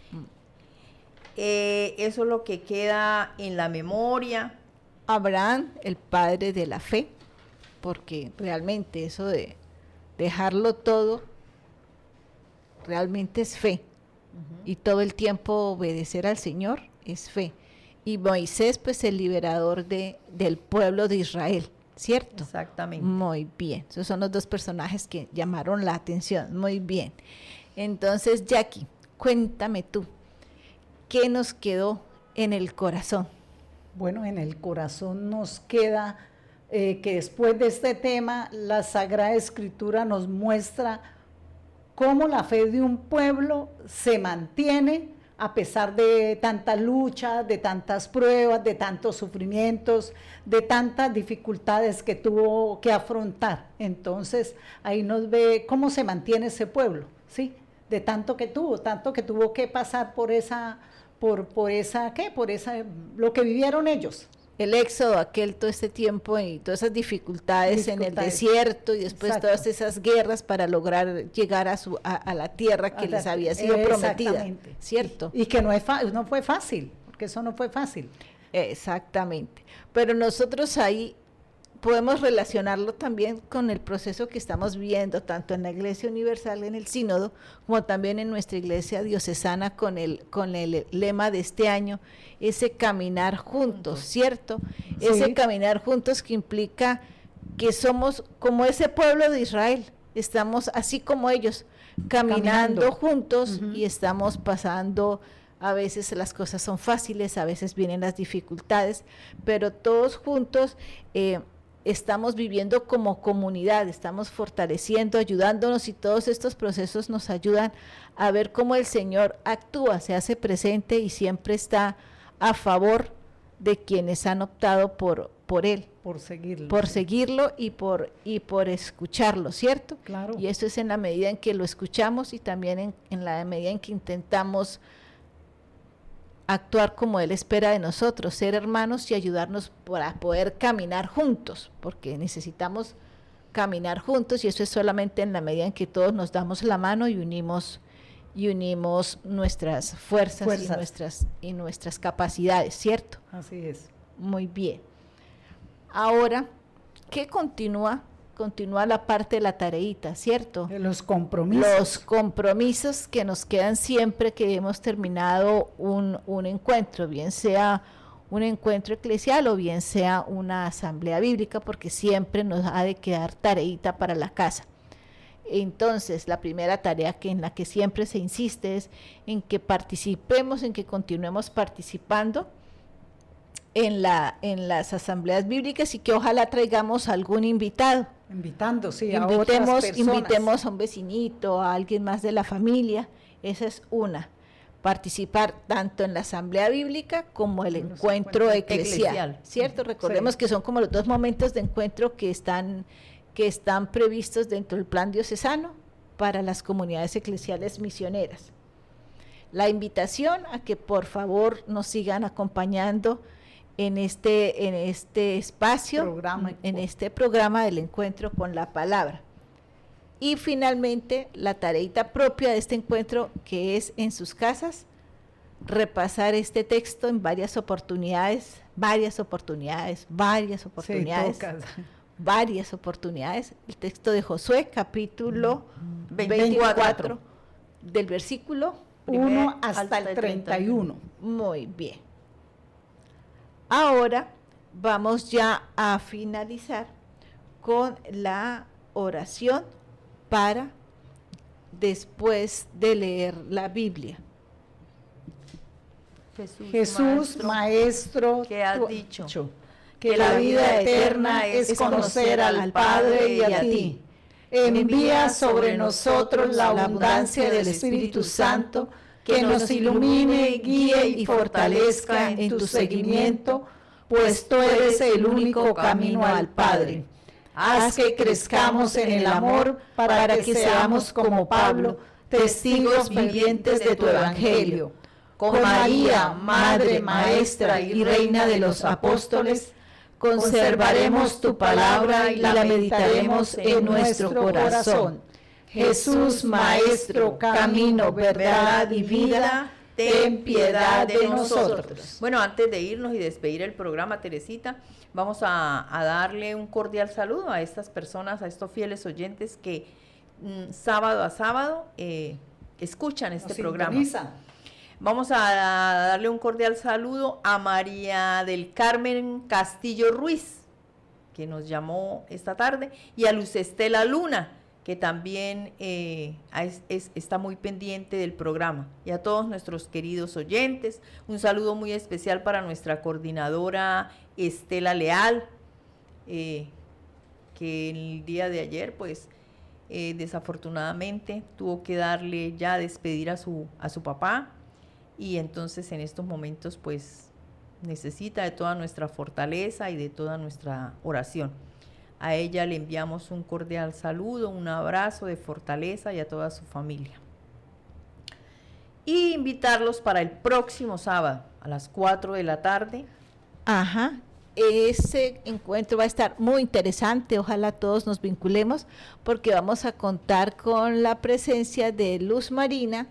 Eso es lo que queda en la memoria. Abraham, el padre de la fe, porque realmente eso de dejarlo todo, realmente es fe. Y todo el tiempo obedecer al Señor es fe. Y Moisés, pues el liberador del pueblo de Israel, ¿cierto? Exactamente. Muy bien. Esos son los dos personajes que llamaron la atención. Muy bien. Entonces, Jackie, cuéntame tú, ¿qué nos quedó en el corazón? Bueno, en el corazón nos queda que después de este tema, la Sagrada Escritura nos muestra cómo la fe de un pueblo se mantiene a pesar de tanta lucha, de tantas pruebas, de tantos sufrimientos, de tantas dificultades que tuvo que afrontar. Entonces, ahí nos ve cómo se mantiene ese pueblo, ¿sí? De tanto que tuvo que pasar por lo que vivieron ellos. El éxodo, todo este tiempo y todas esas dificultades en el desierto y después Exacto. todas esas guerras para lograr llegar a la tierra que les había sido prometida, ¿cierto? Y que no fue fácil, porque eso no fue fácil. Exactamente. Pero nosotros ahí podemos relacionarlo también con el proceso que estamos viendo, tanto en la Iglesia Universal, en el Sínodo, como también en nuestra Iglesia Diocesana con el lema de este año, ese caminar juntos, ¿cierto? Sí. Ese caminar juntos que implica que somos como ese pueblo de Israel, estamos así como ellos, caminando juntos y estamos pasando. A veces las cosas son fáciles, a veces vienen las dificultades, pero todos juntos estamos viviendo como comunidad, estamos fortaleciendo, ayudándonos, y todos estos procesos nos ayudan a ver cómo el Señor actúa, se hace presente y siempre está a favor de quienes han optado por Él. Por seguirlo. Por seguirlo y por escucharlo, ¿cierto? Claro. Y eso es en la medida en que lo escuchamos y también en la medida en que intentamos actuar como Él espera de nosotros, ser hermanos y ayudarnos para poder caminar juntos, porque necesitamos caminar juntos, y eso es solamente en la medida en que todos nos damos la mano y unimos nuestras fuerzas. Y nuestras capacidades, ¿cierto? Así es. Muy bien. Ahora, ¿qué continúa la parte de la tareita, ¿cierto? De los compromisos. Los compromisos que nos quedan siempre que hemos terminado un encuentro, bien sea un encuentro eclesial o bien sea una asamblea bíblica, porque siempre nos ha de quedar tareita para la casa. Entonces, la primera tarea en la que siempre se insiste es en que participemos, en que continuemos participando en las asambleas bíblicas, y que ojalá traigamos a algún invitado. Invitando, sí, a otras personas. Invitemos a un vecinito, a alguien más de la familia. Esa es una. Participar tanto en la asamblea bíblica como el encuentro eclesial, ¿cierto? Recordemos que son como los dos momentos de encuentro que están previstos dentro del plan diocesano para las comunidades eclesiales misioneras. La invitación a que por favor nos sigan acompañando en este espacio, en este programa del encuentro con la palabra. Y finalmente, la tareita propia de este encuentro, que es en sus casas, repasar este texto en varias oportunidades, el texto de Josué, capítulo 24, del versículo 1 hasta el 31. Muy bien. Ahora vamos ya a finalizar con la oración para después de leer la Biblia. Jesús, Maestro, ¿qué has dicho? Que la vida eterna es conocer al Padre y a ti. Envía sobre nosotros la abundancia del Espíritu Santo, que nos ilumine, guíe y fortalezca en tu seguimiento, pues tú eres el único camino al Padre. Haz que crezcamos en el amor para que seamos como Pablo, testigos vivientes de tu Evangelio. Con María, Madre, Maestra y Reina de los Apóstoles, conservaremos tu palabra y la meditaremos en nuestro corazón. Jesús, Maestro, camino, verdad y vida, ten piedad de nosotros. Bueno, antes de irnos y despedir el programa, Teresita, vamos a darle un cordial saludo a estas personas, a estos fieles oyentes que sábado a sábado escuchan este programa. Vamos a darle un cordial saludo a María del Carmen Castillo Ruiz, que nos llamó esta tarde, y a Luz Estela Luna, que también está muy pendiente del programa, y a todos nuestros queridos oyentes. Un saludo muy especial para nuestra coordinadora Estela Leal, que el día de ayer, pues, desafortunadamente tuvo que darle ya despedir a su papá, y entonces en estos momentos, pues, necesita de toda nuestra fortaleza y de toda nuestra oración. A ella le enviamos un cordial saludo, un abrazo de fortaleza y a toda su familia. Y invitarlos para el próximo sábado a las 4 de la tarde. Ajá, ese encuentro va a estar muy interesante, ojalá todos nos vinculemos, porque vamos a contar con la presencia de Luz Marina.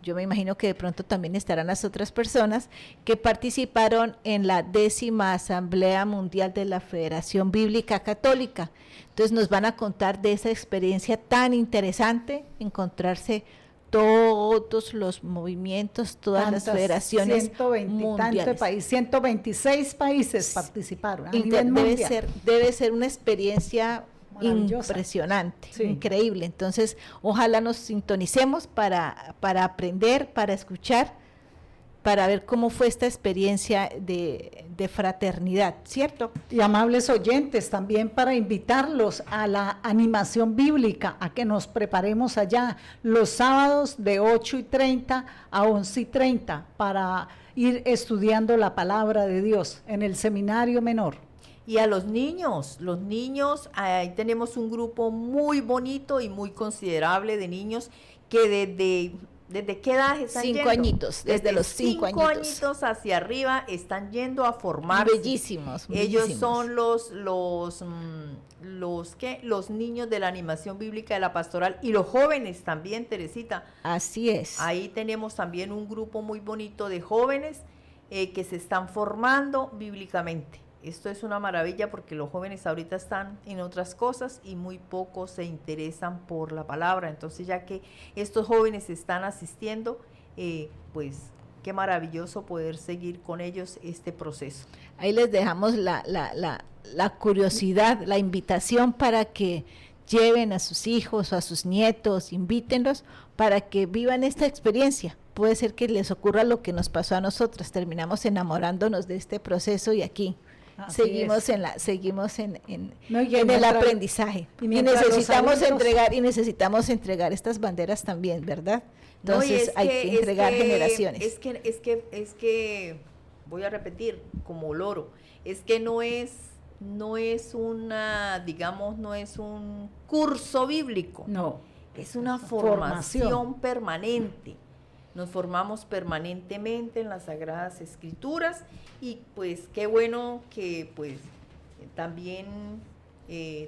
Yo me imagino que de pronto también estarán las otras personas que participaron en la 10ª Asamblea Mundial de la Federación Bíblica Católica. Entonces nos van a contar de esa experiencia tan interesante, encontrarse todos los movimientos, todas las federaciones 120 mundiales. 126 países participaron a nivel Debe mundial. ser una experiencia impresionante, sí, increíble. Entonces, ojalá nos sintonicemos para aprender, para escuchar, para ver cómo fue esta experiencia de fraternidad, ¿cierto? Y amables oyentes, también para invitarlos a la animación bíblica, a que nos preparemos allá los sábados de 8:30 a 11:30 para ir estudiando la palabra de Dios en el seminario menor. Y a los niños, ahí tenemos un grupo muy bonito y muy considerable de niños que ¿desde qué edad están 5 yendo? años, desde los 5 añitos hacia arriba están yendo a formarse. Bellísimos. Ellos son los niños de la animación bíblica de la pastoral y los jóvenes también, Teresita. Así es. Ahí tenemos también un grupo muy bonito de jóvenes que se están formando bíblicamente. Esto es una maravilla porque los jóvenes ahorita están en otras cosas y muy pocos se interesan por la palabra. Entonces, ya que estos jóvenes están asistiendo, pues qué maravilloso poder seguir con ellos este proceso. Ahí les dejamos la curiosidad, la invitación para que lleven a sus hijos o a sus nietos, invítenlos para que vivan esta experiencia. Puede ser que les ocurra lo que nos pasó a nosotras, terminamos enamorándonos de este proceso y aquí seguimos en el aprendizaje y necesitamos entregar estas banderas también, ¿verdad? Entonces hay que entregar generaciones. Es que voy a repetir como loro, es que no es una, digamos, no es un curso bíblico, no, es una formación permanente. Nos formamos permanentemente en las Sagradas Escrituras y pues qué bueno que pues también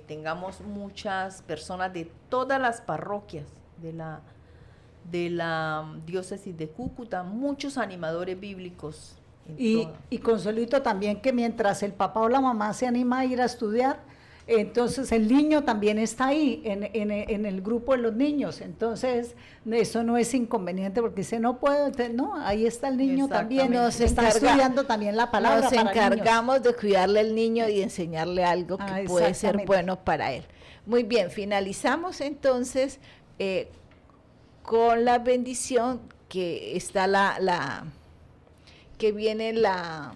tengamos muchas personas de todas las parroquias de la diócesis de Cúcuta, muchos animadores bíblicos. Y Consuelito también, que mientras el papá o la mamá se anima a ir a estudiar, entonces el niño también está ahí en el grupo de los niños, entonces eso no es inconveniente porque dice no puedo, no, ahí está el niño también, está estudiando también la palabra. Nos encargamos de cuidarle al niño y enseñarle algo que puede ser bueno para él. Muy bien, finalizamos entonces con la bendición que está que viene la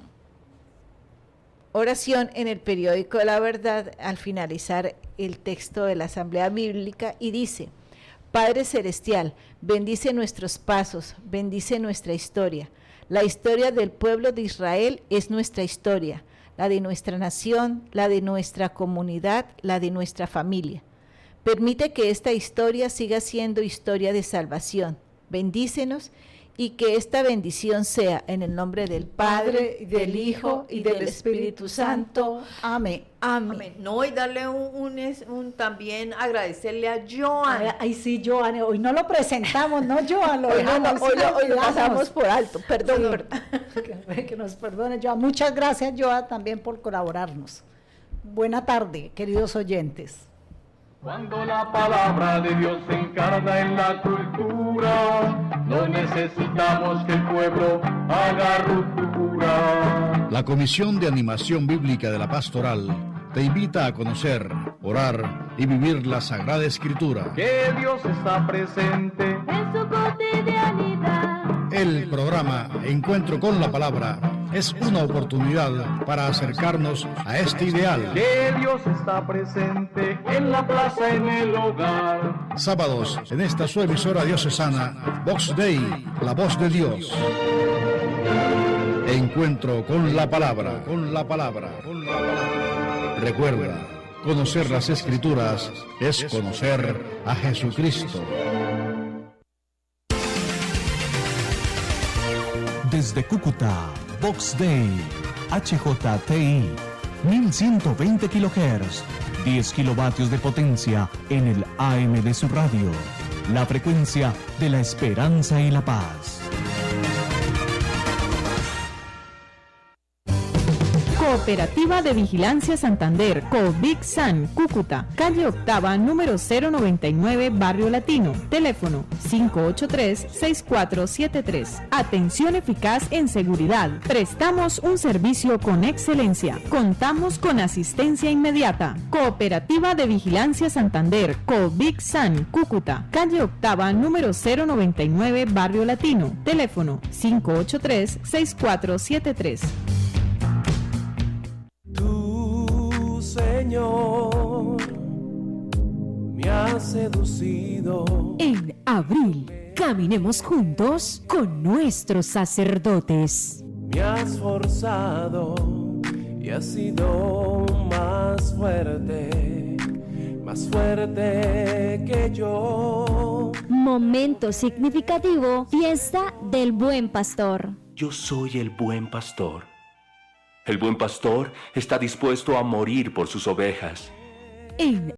oración en el periódico de la Verdad al finalizar el texto de la Asamblea Bíblica y dice: Padre Celestial, bendice nuestros pasos, bendice nuestra historia. La historia del pueblo de Israel es nuestra historia, la de nuestra nación, la de nuestra comunidad, la de nuestra familia. Permite que esta historia siga siendo historia de salvación. Bendícenos y que esta bendición sea en el nombre del Padre, Padre, del Hijo y del Espíritu Santo. Amén. Amén. Amén. No, y darle también agradecerle a Joan. Ay, sí, Joan, hoy no lo presentamos, ¿no, Joan? Hoy lo pasamos por alto, perdón. Que nos perdone, Joan. Muchas gracias, Joan, también por colaborarnos. Buena tarde, queridos oyentes. Cuando la palabra de Dios se encarna en la cultura, no necesitamos que el pueblo haga ruptura. La Comisión de Animación Bíblica de la Pastoral te invita a conocer, orar y vivir la Sagrada Escritura. Que Dios está presente en su cotidianidad. El programa Encuentro con la Palabra es una oportunidad para acercarnos a este ideal. que Dios está presente en la plaza, en el hogar. Sábados en esta su emisora diocesana, Vox Dei, la voz de Dios. Encuentro con la palabra, con la palabra, con la palabra. Recuerda, conocer las Escrituras es conocer a Jesucristo. Desde Cúcuta, Vox Dei, HJTI, 1120 kHz, 10 kilovatios de potencia en el AM de su radio. La frecuencia de la esperanza y la paz. Cooperativa de Vigilancia Santander, Covic-San, Cúcuta, calle Octava, número 099, Barrio Latino, teléfono 583-6473. Atención eficaz en seguridad. Prestamos un servicio con excelencia. Contamos con asistencia inmediata. Cooperativa de Vigilancia Santander, Covic-San, Cúcuta, calle Octava, número 099, Barrio Latino, teléfono 583-6473. Señor, me has seducido. En abril, caminemos juntos con nuestros sacerdotes. Me has forzado y has sido más fuerte que yo. Momento significativo, fiesta del Buen Pastor. Yo soy el buen pastor. El buen pastor está dispuesto a morir por sus ovejas. En